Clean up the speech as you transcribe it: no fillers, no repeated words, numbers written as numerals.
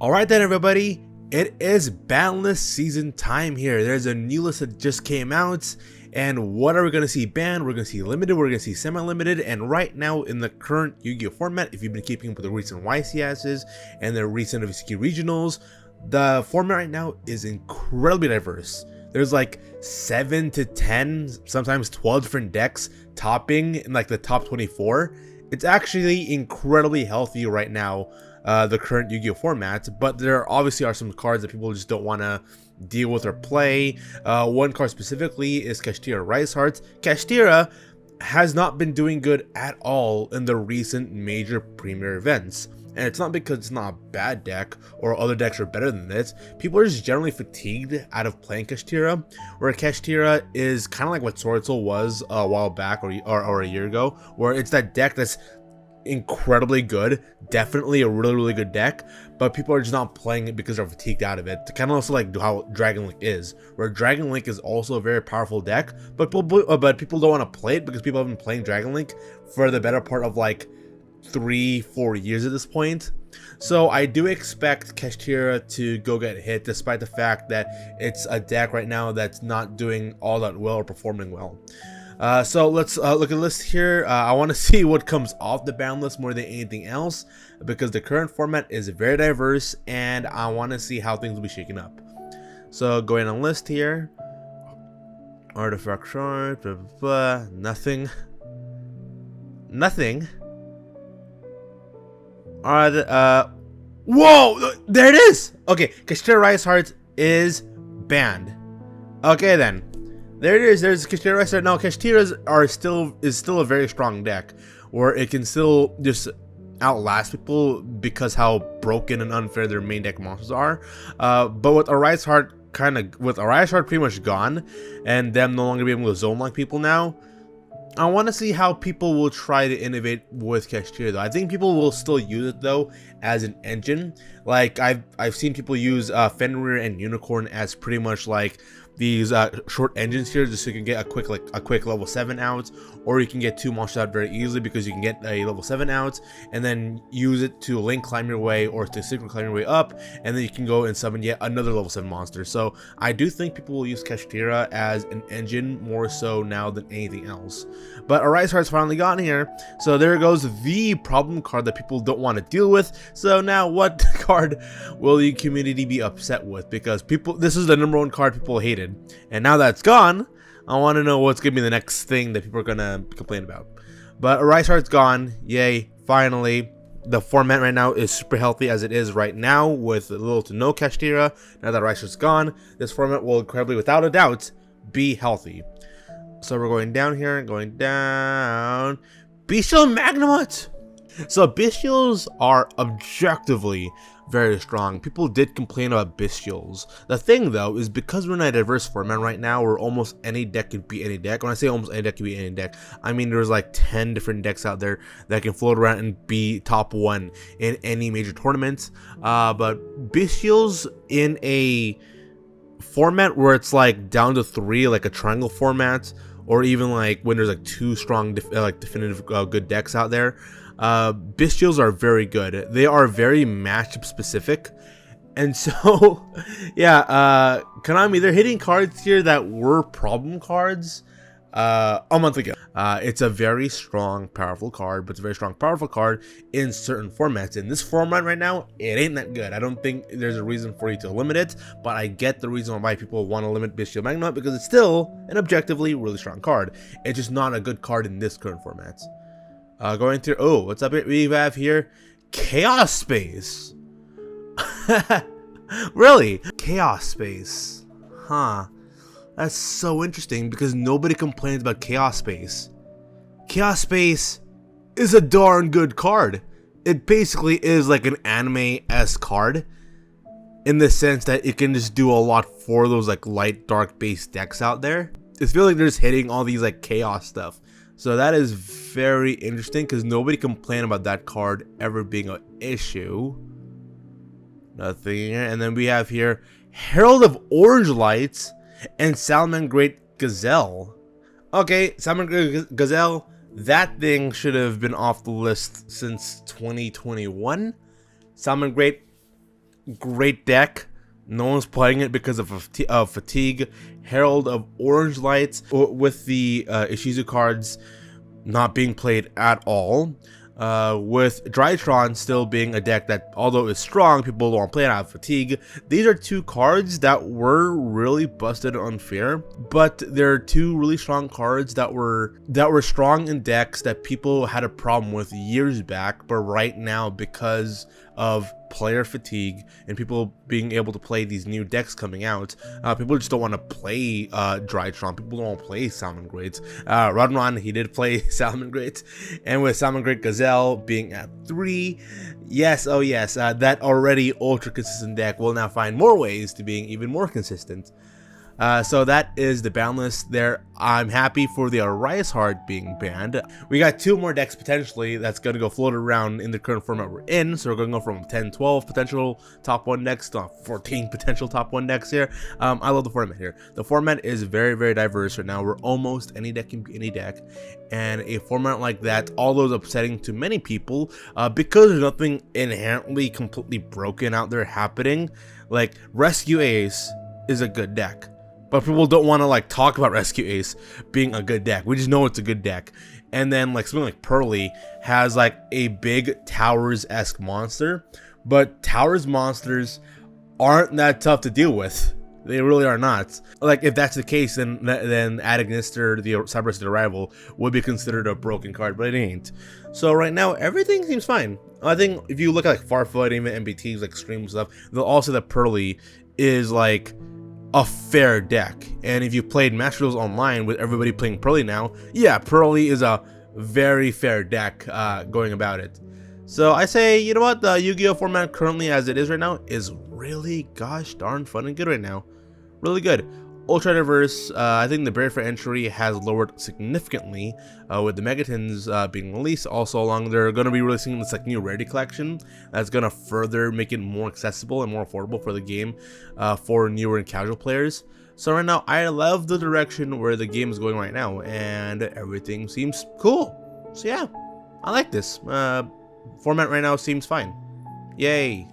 Alright then everybody, it is Banlist season time here. There's a new list that just came out, and what are we going to see banned? We're going to see limited, we're going to see semi-limited, and right now in the current Yu-Gi-Oh format, if you've been keeping up with the recent YCSs and the recent VCQ regionals, the format right now is incredibly diverse. There's like 7 to 10, sometimes 12 different decks topping in like the top 24. It's actually incredibly healthy right now, the current Yu-Gi-Oh format, but there obviously are some cards that people just don't want to deal with or play. One card specifically is Kashtira Rice Hearts. Kashtira has not been doing good at all in the recent major premier events. And it's not because it's not a bad deck or other decks are better than this. People are just generally fatigued out of playing Kashtira, where Kashtira is kind of like what Sword Soul was a while back or a year ago, where it's that deck that's incredibly good, definitely a really good deck, but people are just not playing it because they're fatigued out of it. Kind of also like how Dragon Link is, where Dragon Link is also a very powerful deck, but people don't want to play it because people have been playing Dragon Link for the better part of like 3-4 years at this point. So I do expect Kashtira to go get hit, despite the fact that it's a deck right now that's not doing all that well or performing well. So let's look at the list here. I want to see what comes off the ban list more than anything else, because the current format is very diverse and I want to see how things will be shaken up. So going on list here, artifact shard, blah, blah, blah, nothing. Alright, whoa, there it is. Okay, Kashtira Rice Hearts is banned. Okay then. There it is. There's Kashtira Rice Hearts. Now Kashtira is still a very strong deck, where it can still just outlast people because how broken and unfair their main deck monsters are. But with a Rice Heart pretty much gone, and them no longer being able to zone lock people now, I want to see how people will try to innovate with Kashtira though. I think people will still use it though as an engine. Like I've seen people use Fenrir and Unicorn as pretty much like these short engines here, just so you can get a quick level 7 out, or you can get 2 monsters out very easily because you can get a level 7 out and then use it to link climb your way or to secret climb your way up, and then you can go and summon yet another level 7 monster. So I do think people will use Kashtira as an engine more so now than anything else. But a Rice Heart's finally gotten here, so there goes the problem card that people don't want to deal with. So now what card will the community be upset with? Because this is the #1 card people hated, and now that's gone, I want to know what's gonna be the next thing that people are gonna complain about. But a Rice Heart's gone, yay, finally. The format right now is super healthy as it is right now, with little to no Kashtira. Now that Rice Heart's gone, this format will incredibly, without a doubt, be healthy. So we're going down here, going down. Bestial Magnemite! So Bestials are objectively very strong. People did complain about Bestials. The thing though is, because we're in a diverse format right now where almost any deck could be any deck. When I say almost any deck could be any deck, I mean there's like 10 different decks out there that can float around and be top 1 in any major tournament. But Bestials in a format where it's like down to 3, like a triangle format, or even like when there's like 2 strong definitive good decks out there, Bestials are very good. They are very matchup specific, and so yeah, Konami, they're hitting cards here that were problem cards a month ago. It's a very strong, powerful card, but it's a very strong, powerful card in certain formats. In this format right now, it ain't that good. I don't think there's a reason for you to limit it, but I get the reason why people want to limit Bestial Magnemite, because it's still an objectively really strong card. It's just not a good card in this current format. Going through, oh, what's up here? We have here Chaos Space. Really? Chaos Space. Huh. That's so interesting, because nobody complains about Chaos Space. Chaos Space is a darn good card. It basically is like an anime-esque card, in the sense that it can just do a lot for those like light dark based decks out there. It feels like they're just hitting all these like chaos stuff. So that is very interesting, because nobody complained about that card ever being an issue. Nothing here. And then we have here Herald of Orange Lights and Salamangreat Gazelle. Okay, Salamangreat Gazelle, that thing should have been off the list since 2021. Salamangreat great deck. No one's playing it because of fatigue. Herald of Orange Lights, with the Ishizu cards not being played at all. With Drytron still being a deck that, although is strong, people don't play it out of fatigue. These are two cards that were really busted unfair, but they're two really strong cards that were strong in decks that people had a problem with years back, but right now, because of player fatigue and people being able to play these new decks coming out, people just don't want to play Drytron. People don't want to play Salmon Greats. Runron, he did play Salmon Greats, and with Salmon Great Gazelle being at 3, yes, oh yes, that already ultra consistent deck will now find more ways to being even more consistent. So that is the ban list there. I'm happy for the Arias Heart being banned. We got 2 more decks potentially that's going to go float around in the current format we're in. So we're going to go from 10, 12 potential top 1 decks to 14 potential top 1 decks here. I love the format here. The format is very, very diverse right now. We're almost any deck can be any deck. And a format like that, although it's upsetting to many people, because there's nothing inherently completely broken out there happening, like Rescue Ace is a good deck. But people don't want to like talk about Rescue Ace being a good deck. We just know it's a good deck. And then like something like Pearly has like a big Towers-esque monster, but Towers monsters aren't that tough to deal with. They really are not. Like if that's the case, then Adagnister, the Cyberset Arrival, would be considered a broken card, but it ain't. So right now everything seems fine. I think if you look at like Farfoot, even MBT's like stream stuff, they'll also that Pearly is like a fair deck. And if you played Masterduel online with everybody playing Pearly now, yeah, Pearly is a very fair deck going about it. So I say, you know what, the Yu-Gi-Oh format currently as it is right now is really gosh darn fun and good right now. Really good. Ultra Diverse, I think the barrier for entry has lowered significantly with the Megatons being released. Also along, they're going to be releasing this like new rarity collection that's going to further make it more accessible and more affordable for the game for newer and casual players. So right now, I love the direction where the game is going right now, and everything seems cool. So yeah, I like this. Format right now seems fine. Yay.